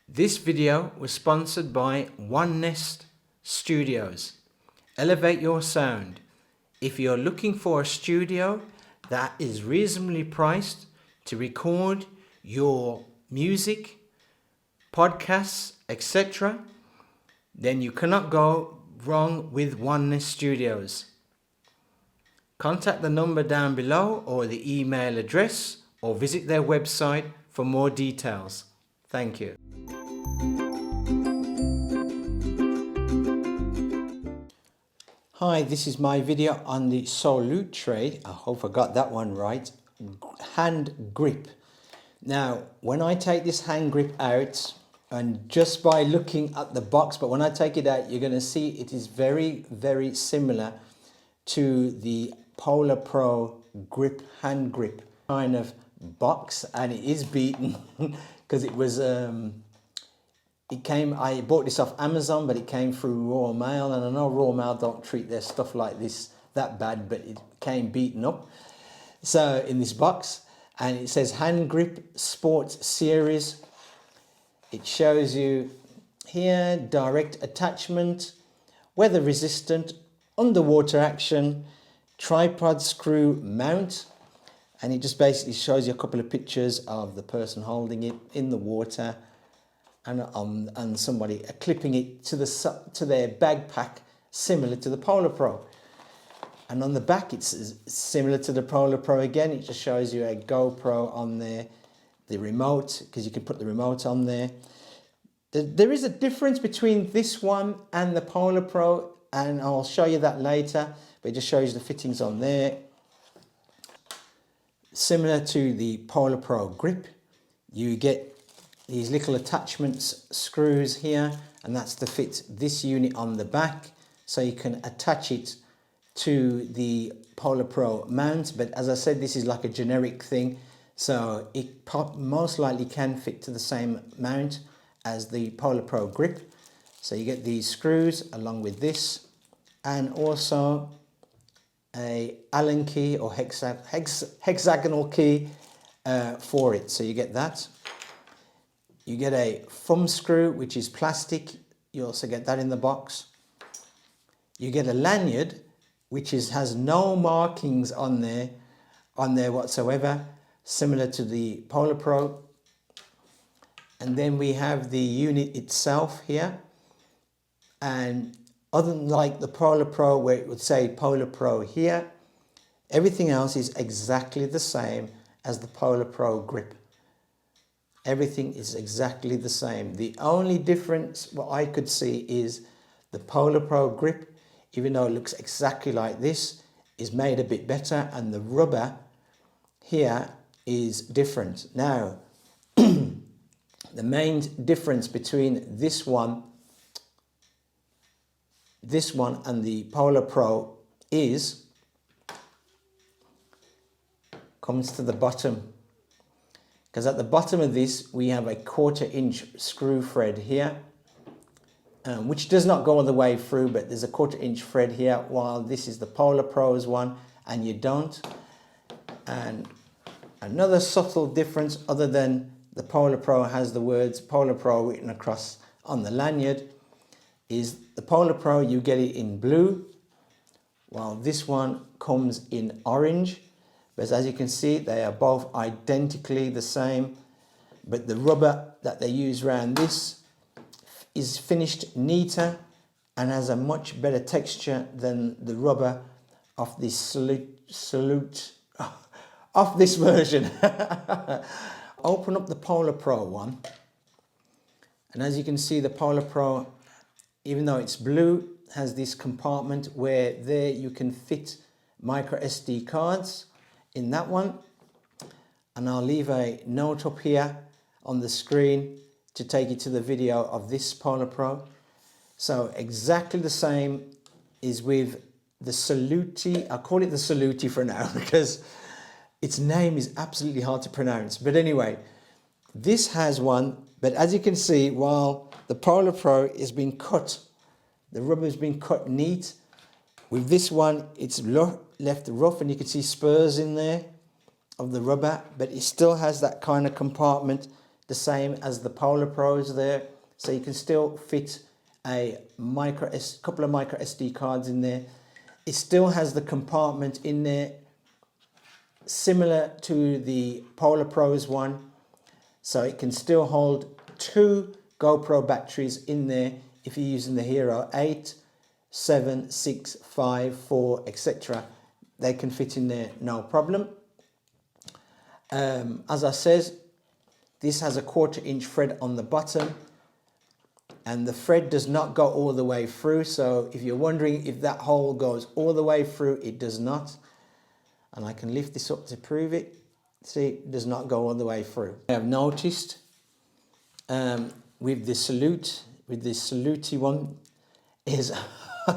This video was sponsored by One Nest Studios. Elevate your sound. If you're looking for a studio that is reasonably priced to record your music, podcasts, etc., then you cannot go wrong with One Nest Studios. Contact the number down below or the email address or visit their website for more details. Thank you. Hi, this is my video on the Solustre, I hope I got that one right, hand grip. Now, when I take this hand grip out, and just by looking at the box, but when I take it out, you're going to see it is very, very similar to the Polar Pro grip, hand grip kind of box, and it is beaten because it was I bought this off Amazon, but it came through Royal Mail, and I know Royal Mail don't treat their stuff like this that bad, but it came beaten up. So in this box, and it says Hand Grip Sports Series. It shows you here direct attachment, weather resistant, underwater action, tripod screw mount, and it just basically shows you a couple of pictures of the person holding it in the water, and somebody clipping it to their backpack, similar to the Polar Pro. And on the back, it's similar to the Polar Pro again. It just shows you a GoPro on there, the remote, because you can put the remote on there. There is a difference between this one and the Polar Pro, and I'll show you that later, but it just shows you the fittings on there. Similar to the Polar Pro grip, you get these little attachments, screws here, and that's to fit this unit on the back, so you can attach it to the Polar Pro mount. But as I said, this is like a generic thing, so it most likely can fit to the same mount as the Polar Pro grip. So you get these screws along with this, and also a Allen key or hexagonal key for it. So you get that. You get a thumb screw, which is plastic. You also get that in the box. You get a lanyard, which has no markings on there whatsoever, similar to the Polar Pro. And then we have the unit itself here. And other than like the Polar Pro, where it would say Polar Pro here, everything else is exactly the same as the Polar Pro grip. Everything is exactly the same. The only difference what I could see is the Polar Pro grip, even though it looks exactly like this, is made a bit better, and the rubber here is different. Now, the main difference between this one and the Polar Pro comes to the bottom. Because at the bottom of this, we have a 1/4 inch screw thread here, which does not go all the way through, but there's a 1/4 inch thread here, while this is the Polar Pro's one, and you don't. And another subtle difference, other than the Polar Pro has the words Polar Pro written across on the lanyard, is the Polar Pro, you get it in blue, while this one comes in orange. But as you can see, they are both identically the same, but the rubber that they use around this is finished neater and has a much better texture than the rubber of this of this version. Open up the Polar Pro one, and as you can see, the Polar Pro, even though it's blue, has this compartment where there you can fit micro SD cards in that one, and I'll leave a note up here on the screen to take you to the video of this Polar Pro. So exactly the same is with the Selfie. I call it the Selfie for now because its name is absolutely hard to pronounce. But anyway, this has one, but as you can see, while the Polar Pro has been cut, the rubber has been cut neat. With this one, it's left rough, and you can see spurs in there of the rubber, but it still has that kind of compartment the same as the Polar Pros there. So you can still fit a couple of micro SD cards in there. It still has the compartment in there similar to the Polar Pros one. So it can still hold 2 GoPro batteries in there if you're using the Hero 8, 7, 6, 5, 4, etc. They can fit in there, no problem. As I said, this has a 1/4 inch thread on the bottom, and the thread does not go all the way through. So if you're wondering if that hole goes all the way through, it does not. And I can lift this up to prove it. See, it does not go all the way through. I have noticed with the Solustre one is,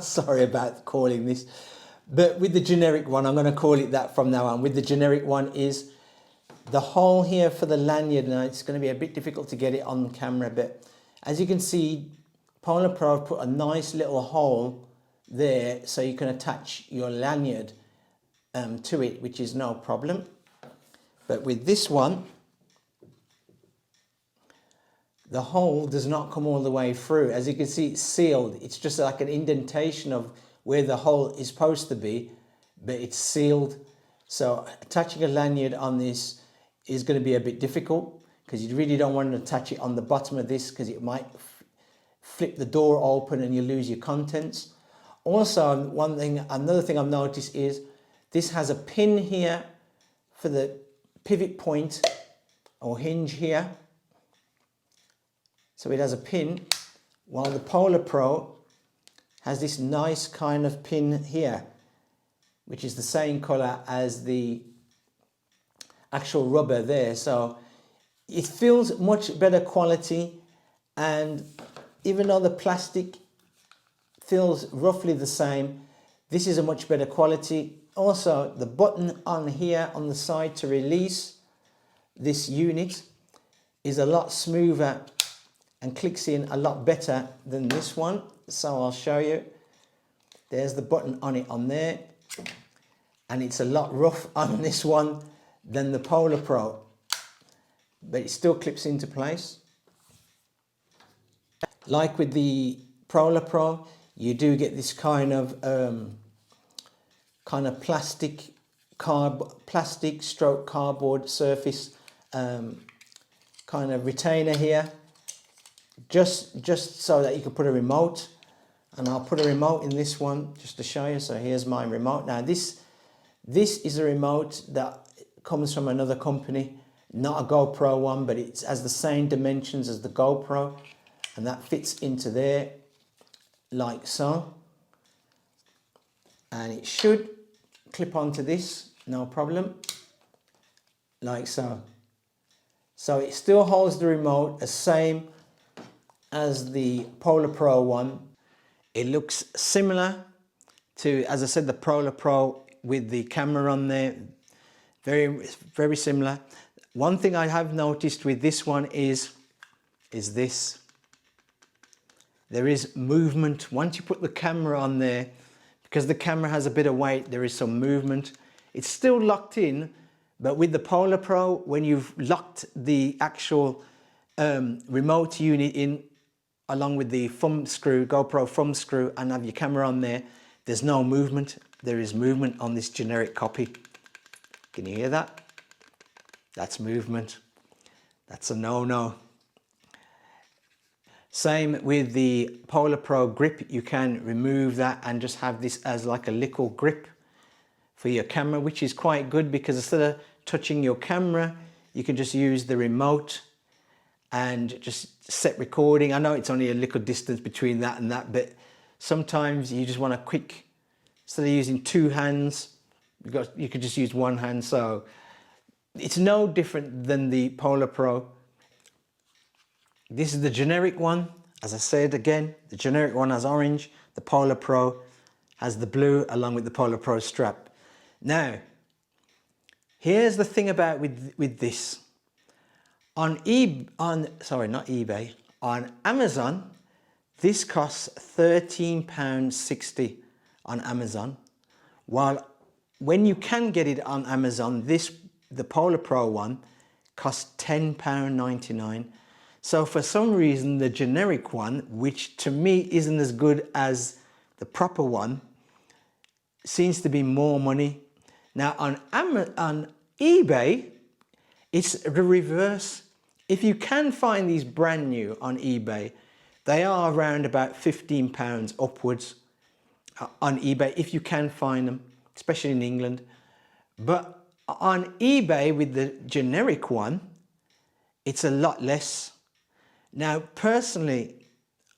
sorry about calling this, but with the generic one, I'm going to call it that from now on. With the generic one is the hole here for the lanyard. Now it's going to be a bit difficult to get it on camera, but as you can see, Polar Pro have put a nice little hole there so you can attach your lanyard to it, which is no problem. But with this one, the hole does not come all the way through. As you can see, it's sealed. It's just like an indentation of where the hole is supposed to be, but it's sealed. So attaching a lanyard on this is going to be a bit difficult, because you really don't want to attach it on the bottom of this, because it might flip the door open and you lose your contents. Also, another thing I've noticed is this has a pin here for the pivot point or hinge here. So it has a pin, while the Polar Pro has this nice kind of pin here, which is the same color as the actual rubber there. So it feels much better quality, and even though the plastic feels roughly the same, this is a much better quality. Also, the button on here on the side to release this unit is a lot smoother and clicks in a lot better than this one. So I'll show you. There's the button on it on there, and it's a lot rough on this one than the Polar Pro, but it still clips into place. Like with the Polar Pro, you do get this kind of plastic stroke cardboard surface kind of retainer here, just so that you can put a remote. And I'll put a remote in this one just to show you. So here's my remote. Now this is a remote that comes from another company, not a GoPro one, but it has the same dimensions as the GoPro, and that fits into there like so, and it should clip onto this, no problem, like so. So it still holds the remote the same as the Polar Pro one. It looks similar to, as I said, the Polar Pro with the camera on there. Very similar. One thing I have noticed with this one is this. There is movement. Once you put the camera on there, because the camera has a bit of weight, there is some movement. It's still locked in, but with the Polar Pro, when you've locked the actual remote unit in, along with the thumb screw, GoPro thumb screw, and have your camera on there, there's no movement. There is movement on this generic copy. Can you hear that? That's movement. That's a no-no. Same with the Polar Pro grip. You can remove that and just have this as like a little grip for your camera, which is quite good, because instead of touching your camera, you can just use the remote and just set recording. I know it's only a little distance between that and that, but sometimes you just want a quick, instead of using 2 hands, you could just use 1 hand. So it's no different than the Polar Pro. This is the generic one. As I said again, the generic one has orange. The Polar Pro has the blue, along with the Polar Pro strap. Now, here's the thing about with this. On Amazon, this costs £13.60 on Amazon. While when you can get it on Amazon, the Polar Pro one cost £10.99. So for some reason, the generic one, which to me isn't as good as the proper one, seems to be more money. Now on eBay, it's the reverse. If you can find these brand new on eBay, they are around about £15 upwards on eBay, if you can find them, especially in England. But on eBay with the generic one, it's a lot less. Now, personally,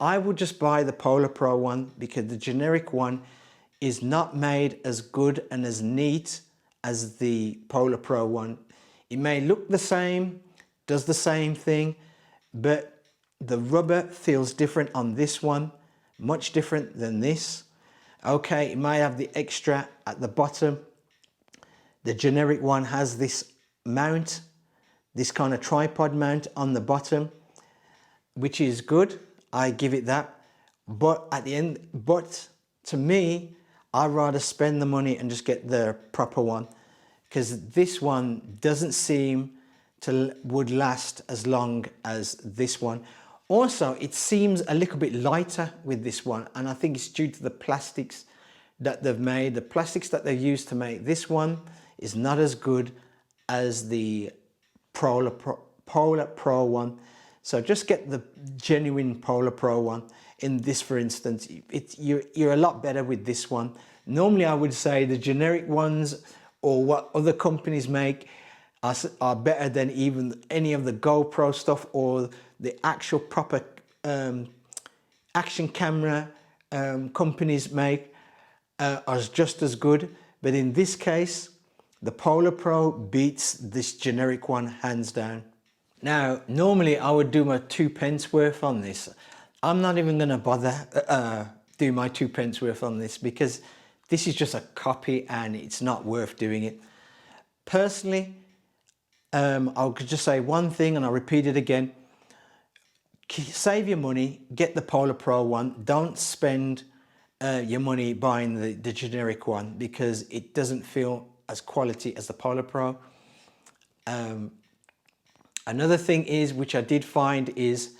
I would just buy the Polar Pro one because the generic one is not made as good and as neat as the Polar Pro one. It may look the same, does the same thing, but the rubber feels different on this one, much different than this. Okay, it might have the extra at the bottom. The generic one has this mount, this kind of tripod mount on the bottom, which is good. I give it that. But at the end, to me, I'd rather spend the money and just get the proper one, because this one doesn't seem to would last as long as this one. Also, it seems a little bit lighter with this one, and I think it's due to the plastics that they've made. The plastics that they've used to make this one is not as good as the Polar Pro one. So just get the genuine Polar Pro one. In this, for instance, you're a lot better with this one. Normally, I would say the generic ones or what other companies make are better than even any of the GoPro stuff or the actual proper action camera companies make are just as good. But in this case, the Polar Pro beats this generic one hands down. Now, normally I would do my 2p worth on this. I'm not even going to bother do my 2p worth on this because this is just a copy and it's not worth doing it. Personally, I'll just say one thing and I'll repeat it again. Save your money, get the Polar Pro one. Don't spend your money buying the generic one because it doesn't feel as quality as the Polar Pro. Another thing is, which I did find, is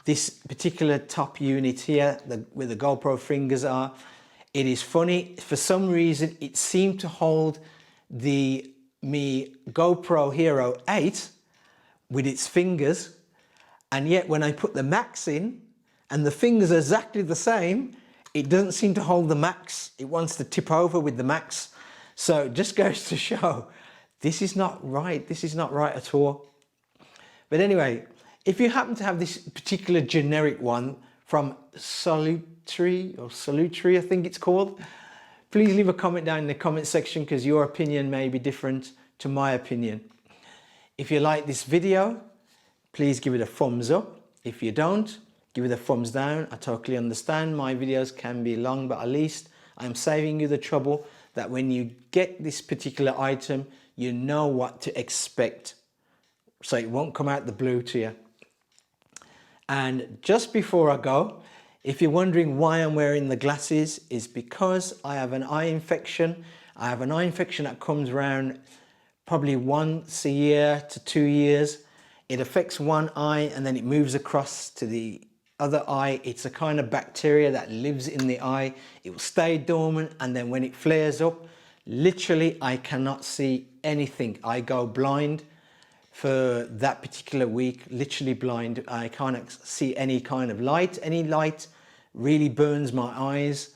this particular top unit here, where the GoPro fingers are. It is funny, for some reason it seemed to hold the GoPro Hero 8 with its fingers, and yet when I put the Max in and the fingers are exactly the same, it doesn't seem to hold the Max. It wants to tip over with the Max. So it just goes to show this is not right. This is not right at all. But anyway, if you happen to have this particular generic one from Solustre, I think it's called, please leave a comment down in the comment section because your opinion may be different to my opinion. If you like this video, please give it a thumbs up. If you don't, give it a thumbs down. I totally understand my videos can be long, but at least I'm saving you the trouble that when you get this particular item, you know what to expect. So it won't come out the blue to you. And just before I go, if you're wondering why I'm wearing the glasses, is because I have an eye infection. I have an eye infection that comes around probably once a year to 2 years. It affects one eye and then it moves across to the other eye. It's a kind of bacteria that lives in the eye. It will stay dormant, and then when it flares up, literally I cannot see anything. I go blind for that particular week, literally blind. I can't see any kind of light. Any light really burns my eyes,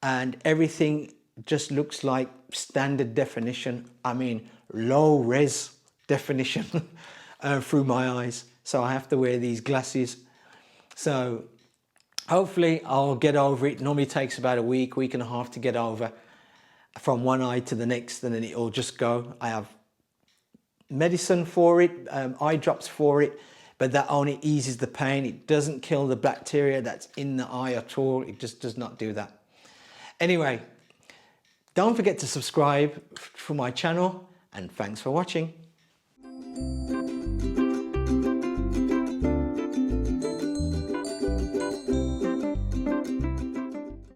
and everything just looks like standard definition. I mean, low res definition through my eyes. So I have to wear these glasses. So hopefully I'll get over it. Normally takes about a week and a half to get over from one eye to the next, and then it'll just go. I have medicine for it, eye drops for it, but that only eases the pain. It doesn't kill the bacteria that's in the eye at all. It just does not do that. Anyway, don't forget to subscribe for my channel, and thanks for watching.